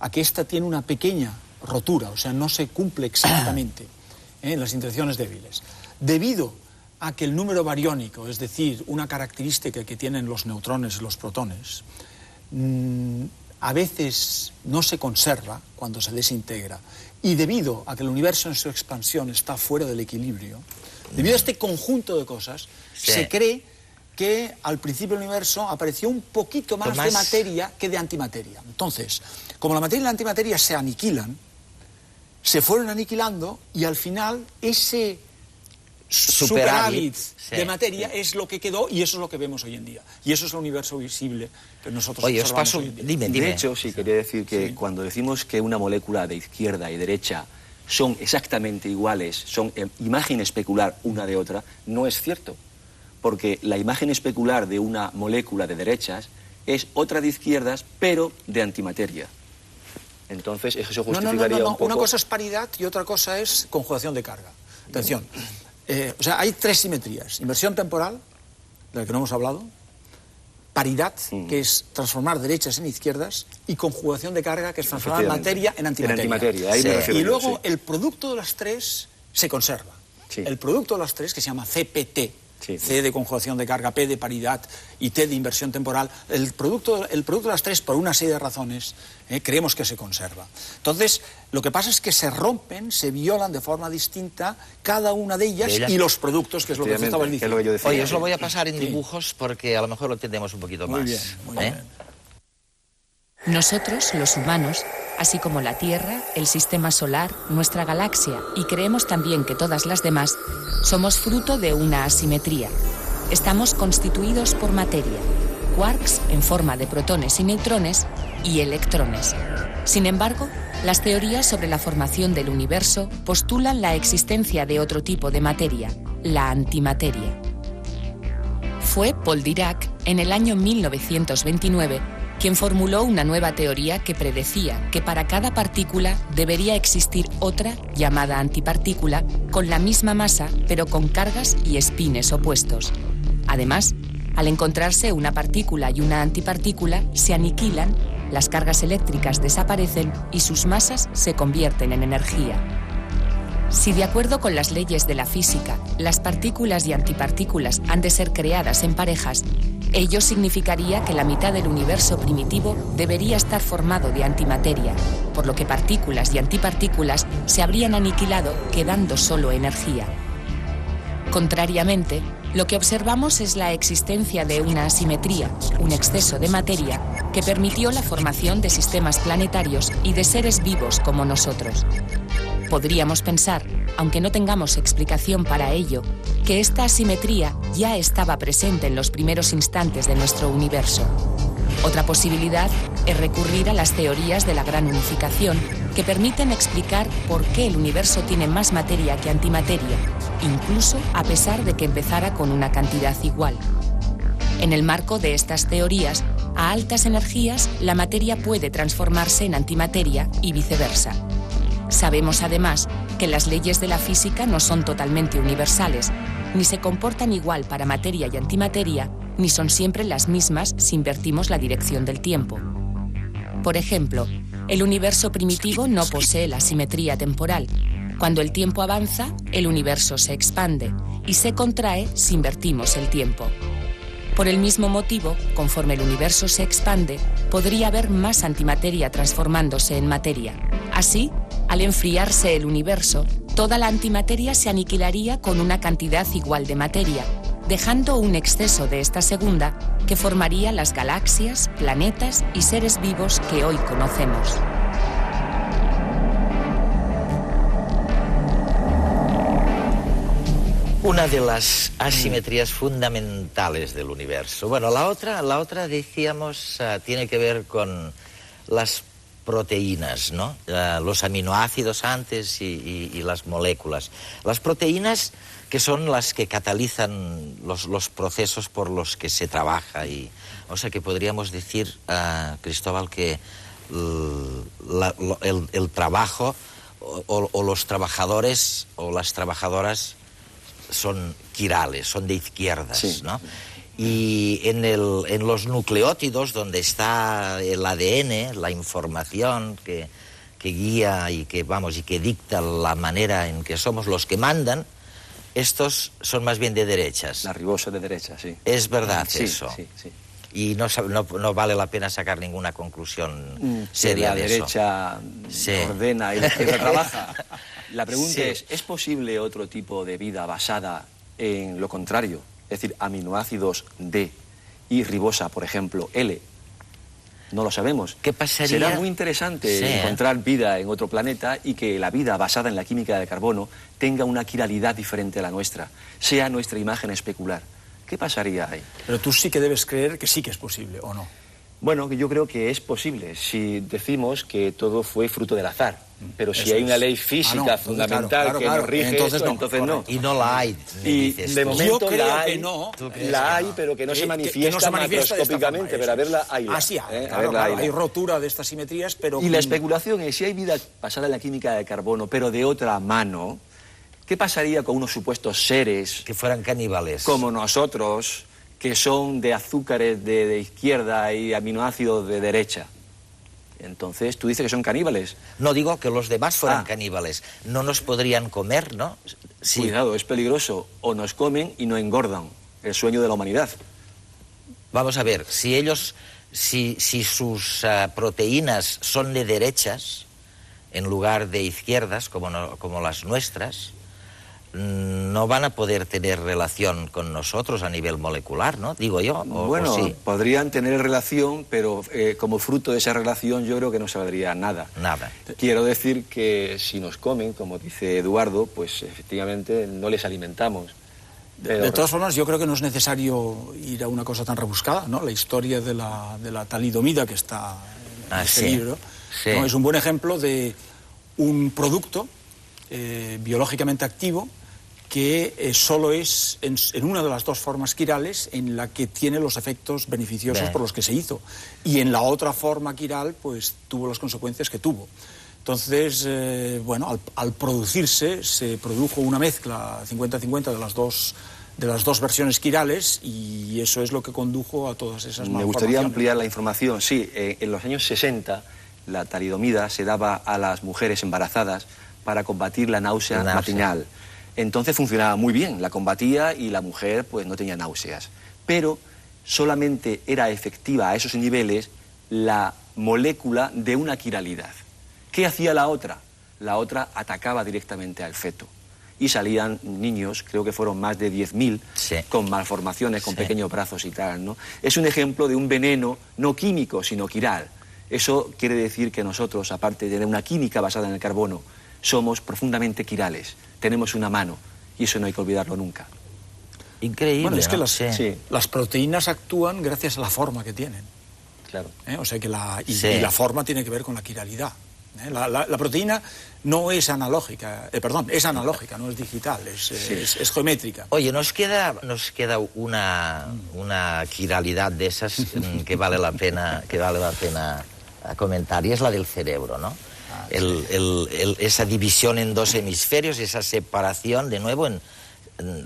Speaker 7: a que ésta tiene una pequeña rotura, o sea, no se cumple exactamente en las interacciones débiles. Debido a que el número bariónico, es decir, una característica que tienen los neutrones y los protones, a veces no se conserva cuando se desintegra, y debido a que el universo en su expansión está fuera del equilibrio, debido a este conjunto de cosas, se cree que al principio del universo apareció un poquito más de materia que de antimateria. Entonces, como la materia y la antimateria se aniquilan, se fueron aniquilando y al final ese superávit de materia es lo que quedó y eso es lo que vemos hoy en día. Y eso es el universo visible que nosotros observamos hoy en día.
Speaker 1: Dime.
Speaker 8: De hecho, quería decir que cuando decimos que una molécula de izquierda y derecha son exactamente iguales, son imagen especular una de otra, no es cierto. Porque la imagen especular de una molécula de derechas es otra de izquierdas, pero de antimateria. Entonces, eso justificaría un poco...
Speaker 7: Una cosa es paridad y otra cosa es conjugación de carga. Atención. O sea, hay tres simetrías. Inversión temporal, de la que no hemos hablado. Paridad, que es transformar derechas en izquierdas. Y conjugación de carga, que es transformar materia en antimateria.
Speaker 8: Ahí me refiero
Speaker 7: y luego el producto de las tres se conserva. el producto de las tres, que se llama CPT,
Speaker 8: Sí.
Speaker 7: C de conjugación de carga, P de paridad y T de inversión temporal, el producto de las tres, por una serie de razones, creemos que se conserva. Entonces, lo que pasa es que se rompen, se violan de forma distinta cada una de ellas y los productos, que es lo que estabas diciendo.
Speaker 1: Oye, os lo voy a pasar en dibujos porque a lo mejor lo entendemos un poquito más.
Speaker 7: Muy bien.
Speaker 10: Nosotros, los humanos, así como la Tierra, el Sistema Solar, nuestra galaxia y creemos también que todas las demás, somos fruto de una asimetría. Estamos constituidos por materia, quarks en forma de protones y neutrones y electrones. Sin embargo, las teorías sobre la formación del universo postulan la existencia de otro tipo de materia, la antimateria. Fue Paul Dirac, en el año 1929, quien formuló una nueva teoría que predecía que para cada partícula debería existir otra llamada antipartícula con la misma masa pero con cargas y espines opuestos. Además, al encontrarse una partícula y una antipartícula, se aniquilan, las cargas eléctricas desaparecen y sus masas se convierten en energía. Si de acuerdo con las leyes de la física, las partículas y antipartículas han de ser creadas en parejas, ello significaría que la mitad del universo primitivo debería estar formado de antimateria, por lo que partículas y antipartículas se habrían aniquilado quedando solo energía. Contrariamente, lo que observamos es la existencia de una asimetría, un exceso de materia, que permitió la formación de sistemas planetarios y de seres vivos como nosotros. Podríamos pensar, aunque no tengamos explicación para ello, que esta asimetría ya estaba presente en los primeros instantes de nuestro universo. Otra posibilidad es recurrir a las teorías de la gran unificación, que permiten explicar por qué el universo tiene más materia que antimateria, incluso a pesar de que empezara con una cantidad igual. En el marco de estas teorías, a altas energías, la materia puede transformarse en antimateria y viceversa. Sabemos además que las leyes de la física no son totalmente universales, ni se comportan igual para materia y antimateria, ni son siempre las mismas si invertimos la dirección del tiempo. Por ejemplo, el universo primitivo no posee la simetría temporal. Cuando el tiempo avanza, el universo se expande y se contrae si invertimos el tiempo. Por el mismo motivo, conforme el universo se expande, podría haber más antimateria transformándose en materia. Así, al enfriarse el universo, toda la antimateria se aniquilaría con una cantidad igual de materia, dejando un exceso de esta segunda que formaría las galaxias, planetas y seres vivos que hoy conocemos.
Speaker 1: Una de las asimetrías fundamentales del universo. Bueno, la otra decíamos, tiene que ver con las proteínas, ¿no? Los aminoácidos antes y las moléculas. Las proteínas, que son las que catalizan los procesos por los que se trabaja. O sea que podríamos decir, Cristóbal, que el trabajo o los trabajadores o las trabajadoras son quirales, son de izquierdas, sí, ¿no? Y en los nucleótidos, donde está el ADN, la información que guía y que dicta la manera en que somos los que mandan, estos son más bien de derechas.
Speaker 8: La ribosa de derecha, sí.
Speaker 1: ¿Es verdad eso?
Speaker 8: Sí, sí.
Speaker 1: Y no vale la pena sacar ninguna conclusión seria de eso.
Speaker 8: La derecha ordena y la izquierda trabaja. La pregunta ¿es posible otro tipo de vida basada en lo contrario? Es decir, aminoácidos D y ribosa, por ejemplo, L. No lo sabemos.
Speaker 1: ¿Qué pasaría?
Speaker 8: Será muy interesante encontrar vida en otro planeta y que la vida basada en la química del carbono tenga una quiralidad diferente a la nuestra, sea nuestra imagen especular. ¿Qué pasaría ahí?
Speaker 7: Pero tú sí que debes creer que sí que es posible, ¿o no?
Speaker 8: Bueno, yo creo que es posible si decimos que todo fue fruto del azar. Pero si hay una ley física fundamental que nos rige entonces no.
Speaker 1: Y no la hay.
Speaker 8: Y de momento la hay,
Speaker 7: la
Speaker 8: hay, pero que no se manifiesta macroscópicamente. Pero a verla hay.
Speaker 7: Hay rotura de estas simetrías, pero...
Speaker 8: Y la especulación es, si hay vida basada en la química de carbono, pero de otra mano, ¿qué pasaría con unos supuestos seres...
Speaker 1: que fueran caníbales?
Speaker 8: Como nosotros, que son de azúcares de izquierda y aminoácidos de derecha. Entonces, tú dices que son caníbales.
Speaker 1: No digo que los demás fueran caníbales. No nos podrían comer, ¿no? Sí.
Speaker 8: Cuidado, es peligroso. O nos comen y no engordan. El sueño de la humanidad.
Speaker 1: Vamos a ver, si sus proteínas son de derechas en lugar de izquierdas, como las nuestras, no van a poder tener relación con nosotros a nivel molecular, ¿no? Digo yo.
Speaker 8: Bueno, sí. Podrían tener relación, pero como fruto de esa relación yo creo que no se valdría nada.
Speaker 1: Nada.
Speaker 8: Quiero decir que si nos comen, como dice Eduardo, pues efectivamente no les alimentamos.
Speaker 7: De todas formas, yo creo que no es necesario ir a una cosa tan rebuscada, ¿no? La historia de la talidomida que está en este libro, ¿no? Es un buen ejemplo de un producto biológicamente activo que solo es en una de las dos formas quirales en la que tiene los efectos beneficiosos por los que se hizo. Y en la otra forma quiral, pues tuvo las consecuencias que tuvo. Entonces, bueno, al producirse, se produjo una mezcla 50-50 de las dos versiones quirales y eso es lo que condujo a todas esas malformaciones.
Speaker 8: Me gustaría ampliar la información. Sí, en los años 60 la talidomida se daba a las mujeres embarazadas para combatir la náusea matinal. Entonces funcionaba muy bien, la combatía y la mujer pues no tenía náuseas. Pero solamente era efectiva a esos niveles la molécula de una quiralidad. ¿Qué hacía la otra? La otra atacaba directamente al feto. Y salían niños, creo que fueron más de 10.000, con malformaciones, con pequeños brazos y tal, ¿no? Es un ejemplo de un veneno no químico, sino quiral. Eso quiere decir que nosotros, aparte de tener una química basada en el carbono, somos profundamente quirales. Tenemos una mano, y eso no hay que olvidarlo nunca.
Speaker 1: Increíble.
Speaker 7: Bueno, es que las proteínas actúan gracias a la forma que tienen.
Speaker 8: Claro.
Speaker 7: O sea que y la forma tiene que ver con la quiralidad. La proteína no es analógica, es analógica, no es digital, es geométrica.
Speaker 1: Oye, nos queda una quiralidad de esas que vale la pena comentar, y es la del cerebro, ¿no? Esa división en dos hemisferios, esa separación, de nuevo, en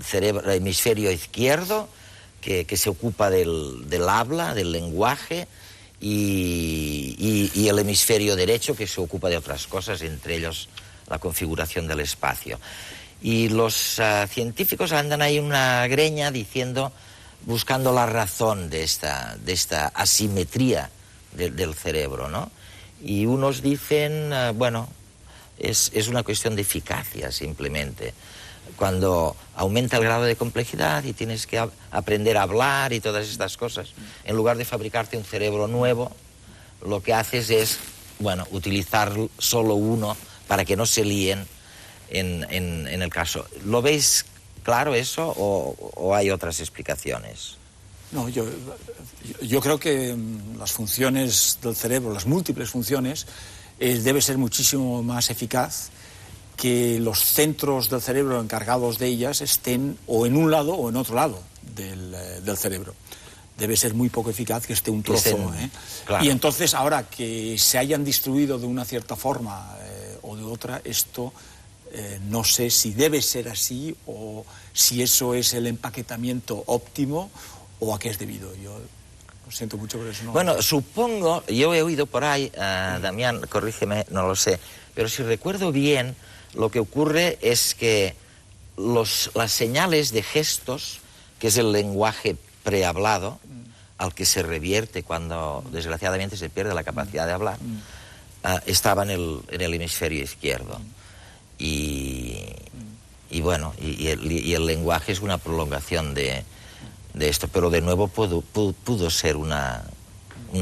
Speaker 1: cerebro, hemisferio izquierdo, que se ocupa del habla, del lenguaje, y el hemisferio derecho, que se ocupa de otras cosas, entre ellos la configuración del espacio. Y los científicos andan ahí una greña buscando la razón de esta asimetría del cerebro, ¿no? Y unos dicen, bueno, es una cuestión de eficacia, simplemente. Cuando aumenta el grado de complejidad y tienes que aprender a hablar y todas estas cosas, en lugar de fabricarte un cerebro nuevo, lo que haces es, bueno, utilizar solo uno para que no se líen en el caso. ¿Lo veis claro eso o hay otras explicaciones?
Speaker 7: No, yo creo que las funciones del cerebro, las múltiples funciones, debe ser muchísimo más eficaz que los centros del cerebro encargados de ellas estén o en un lado o en otro lado del cerebro. Debe ser muy poco eficaz que esté un trozo. Claro. Y entonces, ahora que se hayan distribuido de una cierta forma o de otra, esto no sé si debe ser así o si eso es el empaquetamiento óptimo o a qué es debido. Yo lo siento mucho, pero eso no...
Speaker 1: Bueno, supongo, yo he oído por ahí, Damián, corrígeme, no lo sé, pero si recuerdo bien, lo que ocurre es que las señales de gestos, que es el lenguaje prehablado, al que se revierte cuando desgraciadamente se pierde la capacidad de hablar, estaban en el hemisferio izquierdo. Y bueno, y el lenguaje es una prolongación de esto, pero de nuevo pudo ser una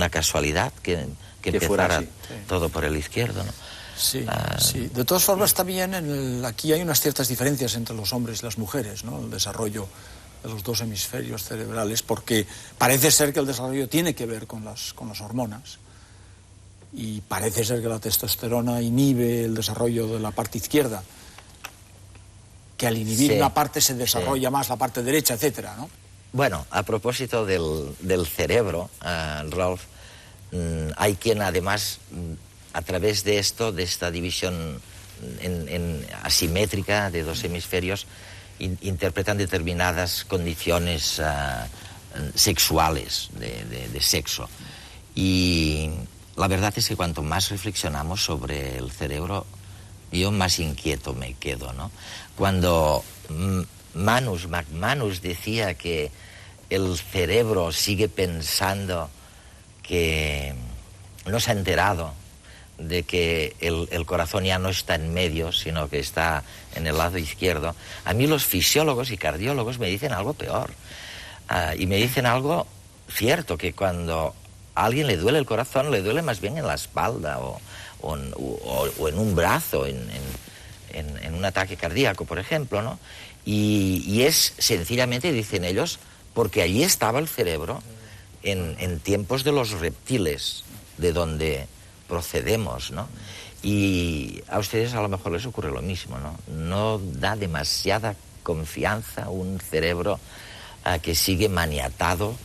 Speaker 1: casualidad que empezara todo por el izquierdo, ¿no?
Speaker 7: Sí, sí. De todas formas, también aquí hay unas ciertas diferencias entre los hombres y las mujeres, ¿no? El desarrollo de los dos hemisferios cerebrales, porque parece ser que el desarrollo tiene que ver con las hormonas, y parece ser que la testosterona inhibe el desarrollo de la parte izquierda, que al inhibir una parte se desarrolla más la parte derecha, etcétera, ¿no?
Speaker 1: Bueno, a propósito del cerebro, Rolf, hay quien además, a través de esta división asimétrica de dos hemisferios, interpretan determinadas condiciones sexuales, de sexo. Y la verdad es que cuanto más reflexionamos sobre el cerebro, yo más inquieto me quedo, ¿no? Cuando McManus decía que el cerebro sigue pensando que no se ha enterado de que el corazón ya no está en medio, sino que está en el lado izquierdo, a mí los fisiólogos y cardiólogos me dicen algo peor. Y me dicen algo cierto, que cuando a alguien le duele el corazón, le duele más bien en la espalda o en un brazo, en un ataque cardíaco, por ejemplo, ¿no? Y es sencillamente, dicen ellos, porque allí estaba el cerebro en tiempos de los reptiles, de donde procedemos, ¿no? Y a ustedes a lo mejor les ocurre lo mismo, ¿no? No da demasiada confianza un cerebro que sigue maniatado,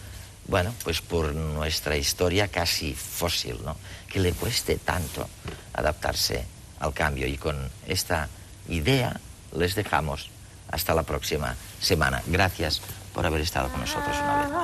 Speaker 1: bueno, pues por nuestra historia casi fósil, ¿no? Que le cueste tanto adaptarse al cambio. Y con esta idea les dejamos hasta la próxima semana. Gracias por haber estado con nosotros una vez más.